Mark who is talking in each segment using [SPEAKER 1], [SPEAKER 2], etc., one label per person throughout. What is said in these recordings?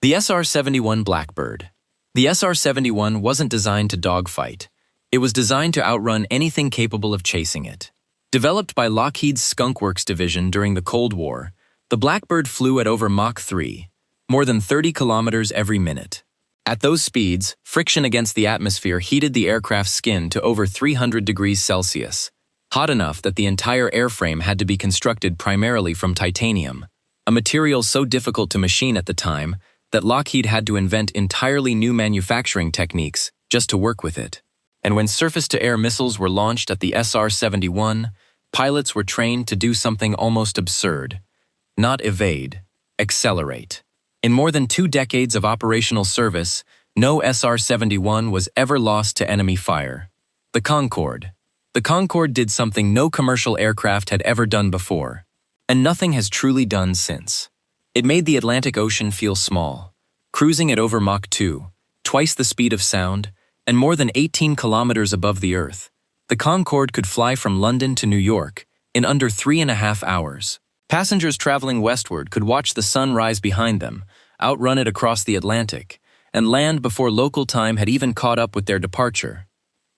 [SPEAKER 1] The SR-71 Blackbird. The SR-71 wasn't designed to dogfight. It was designed to outrun anything capable of chasing it. Developed by Lockheed's Skunk Works division during the Cold War, the Blackbird flew at over Mach 3, more than 30 kilometers every minute. At those speeds, friction against the atmosphere heated the aircraft's skin to over 300 degrees Celsius, hot enough that the entire airframe had to be constructed primarily from titanium, a material so difficult to machine at the time that Lockheed had to invent entirely new manufacturing techniques just to work with it. And when surface-to-air missiles were launched at the SR-71, pilots were trained to do something almost absurd: not evade, accelerate. In more than 2 decades of operational service, no SR-71 was ever lost to enemy fire. The Concorde. The Concorde did something no commercial aircraft had ever done before, and nothing has truly done since. It made the Atlantic Ocean feel small, cruising at over Mach 2, twice the speed of sound, and more than 18 kilometers above the Earth. The Concorde could fly from London to New York in under 3.5 hours. Passengers traveling westward could watch the sun rise behind them, outrun it across the Atlantic, and land before local time had even caught up with their departure.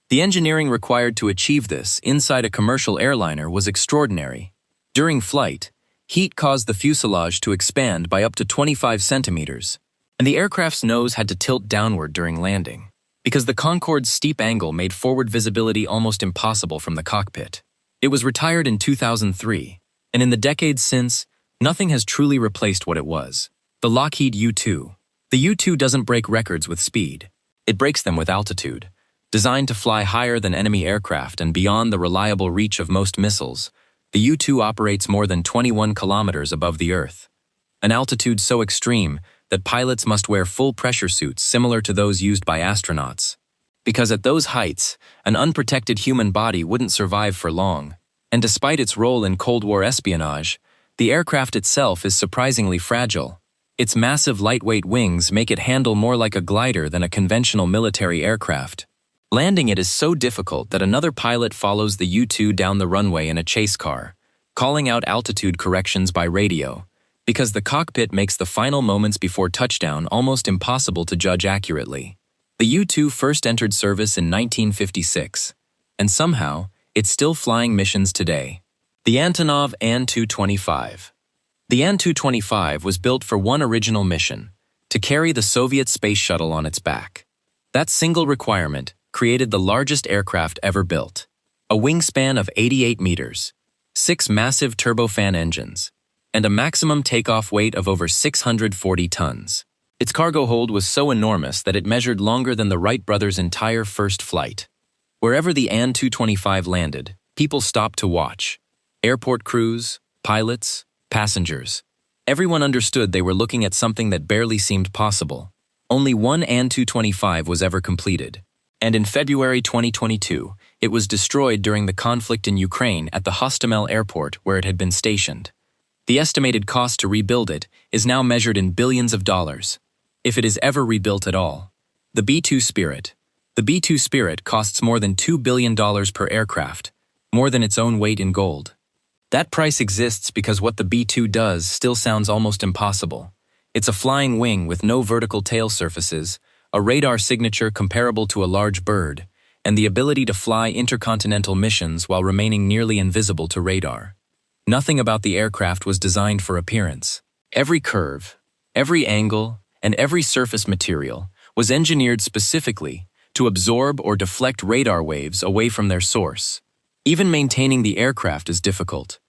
[SPEAKER 1] The engineering required to achieve this inside a commercial airliner was extraordinary. During flight, heat caused the fuselage to expand by up to 25 centimeters, and the aircraft's nose had to tilt downward during landing, because the Concorde's steep angle made forward visibility almost impossible from the cockpit. It was retired in 2003, and in the decades since, nothing has truly replaced what it was. The Lockheed U-2. The U-2 doesn't break records with speed. It breaks them with altitude. Designed to fly higher than enemy aircraft and beyond the reliable reach of most missiles, the U-2 operates more than 21 kilometers above the Earth, an altitude so extreme that pilots must wear full pressure suits similar to those used by astronauts. Because at those heights, an unprotected human body wouldn't survive for long, and despite its role in Cold War espionage, the aircraft itself is surprisingly fragile. Its massive lightweight wings make it handle more like a glider than a conventional military aircraft. Landing it is so difficult that another pilot follows the U-2 down the runway in a chase car, calling out altitude corrections by radio, because the cockpit makes the final moments before touchdown almost impossible to judge accurately. The U-2 first entered service in 1956, and somehow, it's still flying missions today. The Antonov An-225. The An-225 was built for one original mission: to carry the Soviet space shuttle on its back. That single requirement created the largest aircraft ever built. A wingspan of 88 meters, 6 massive turbofan engines, and a maximum takeoff weight of over 640 tons. Its cargo hold was so enormous that it measured longer than the Wright brothers' entire first flight. Wherever the An-225 landed, people stopped to watch. Airport crews, pilots, passengers. Everyone understood they were looking at something that barely seemed possible. Only one An-225 was ever completed, and in February 2022, it was destroyed during the conflict in Ukraine at the Hostomel airport where it had been stationed. The estimated cost to rebuild it is now measured in billions of dollars, if it is ever rebuilt at all. The B-2 Spirit. The B-2 Spirit costs more than $2 billion per aircraft, more than its own weight in gold. That price exists because what the B-2 does still sounds almost impossible. It's a flying wing with no vertical tail surfaces, a radar signature comparable to a large bird, and the ability to fly intercontinental missions while remaining nearly invisible to radar. Nothing about the aircraft was designed for appearance. Every curve, every angle, and every surface material was engineered specifically to absorb or deflect radar waves away from their source. Even maintaining the aircraft is difficult.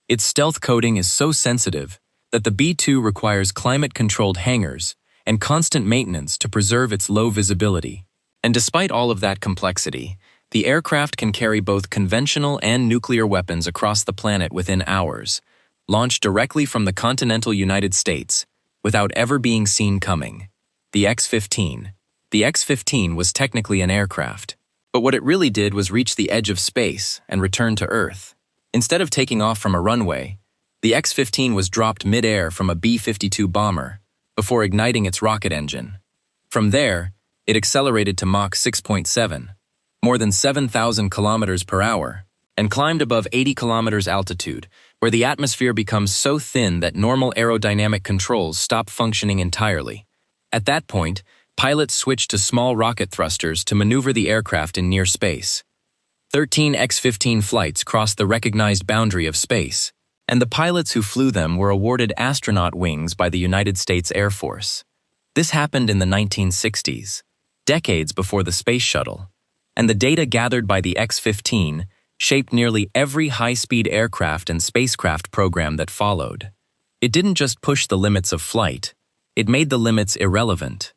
[SPEAKER 1] Its stealth coating is so sensitive that the B-2 requires climate-controlled hangars and constant maintenance to preserve its low visibility. And despite all of that complexity, the aircraft can carry both conventional and nuclear weapons across the planet within hours, launched directly from the continental United States, without ever being seen coming. The X-15. The X-15 was technically an aircraft, but what it really did was reach the edge of space and return to Earth. Instead of taking off from a runway, the X-15 was dropped mid-air from a B-52 bomber before igniting its rocket engine. From there, it accelerated to Mach 6.7, more than 7,000 kilometers per hour, and climbed above 80 kilometers altitude, where the atmosphere becomes so thin that normal aerodynamic controls stop functioning entirely. At that point, pilots switched to small rocket thrusters to maneuver the aircraft in near space. 13 X-15 flights crossed the recognized boundary of space, and the pilots who flew them were awarded astronaut wings by the United States Air Force. This happened in the 1960s, decades before the space shuttle, and the data gathered by the X-15 shaped nearly every high-speed aircraft and spacecraft program that followed. It didn't just push the limits of flight, it made the limits irrelevant.